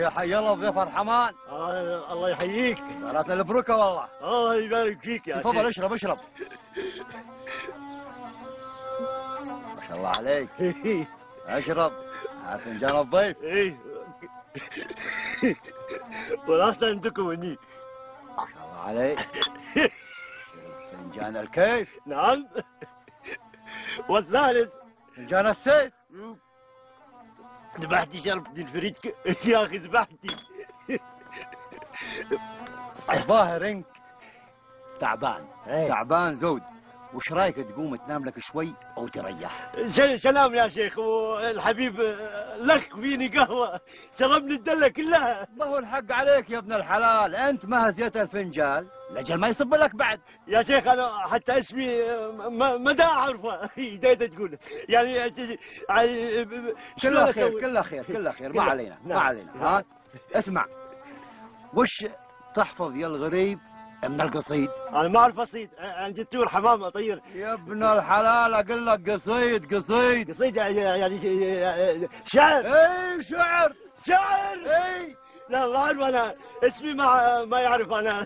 يا حي الله ضيف الرحمن. الله يحييك. صارت البركه والله. الله يبارك فيك يا تفضل اشرب اشرب. ما شاء الله عليك. اشرب. هات فنجان الضيف. ايه والأحسن عندكم هني. ما شاء الله عليك. فنجان الكيف. نعم. والثالث فنجان السيف. ذبحتي شربتي الفريج يا اخي ذبحتي. الظاهر انك تعبان. ايه. تعبان زود. وش رايك تقوم تنام لك شوي او تريح؟ سلام يا شيخ، والحبيب لك فيني قهوه شربني الدله كلها. ما هو الحق عليك يا ابن الحلال، انت ما هزيت الفنجال لاجل ما يصب لك بعد. يا شيخ انا حتى اسمي ما دا اعرفه. ايش تقول يعني كله خير كله خير كله خير. ما علينا ما علينا. ها اسمع، وش تحفظ يا الغريب من القصيد؟ انا ما اعرف اصيد، انا جتور حمام اطير. يا ابن الحلال اقول لك قصيد قصيد. قصيد يعني شعر. اي شعر. شعر. اي لا ما اعرف انا اسمي ما يعرف انا.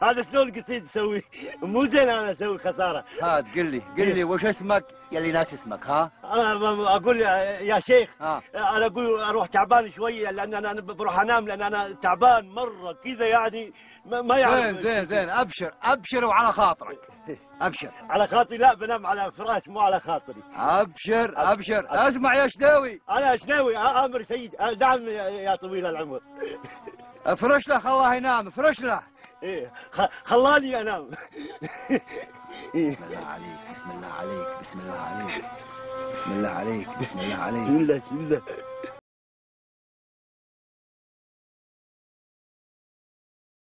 هذا شلون قصيد اسوي؟ مو زين انا اسوي خساره. هات قل لي وش اسمك يلي ناس اسمك؟ ها انا اقول يا شيخ، ها انا اقول اروح تعبان شويه لان انا بروح انام لان انا تعبان مره كذا يعني ما يعرف. زين ابشر ابشر وعلى خاطرك. ابشر. على خاطري لا، بنام على فراش مو على خاطري. ابشر ابشر. اسمع يا شداوي. انا شناوي امر سيد. نعم يا طويل العمر. افرش له خلاه ينام. افرش له. ايه خلاني انام. بسم الله عليك بسم الله عليك بسم الله عليك بسم الله عليك بسم الله عليك. بسم الله بسم الله.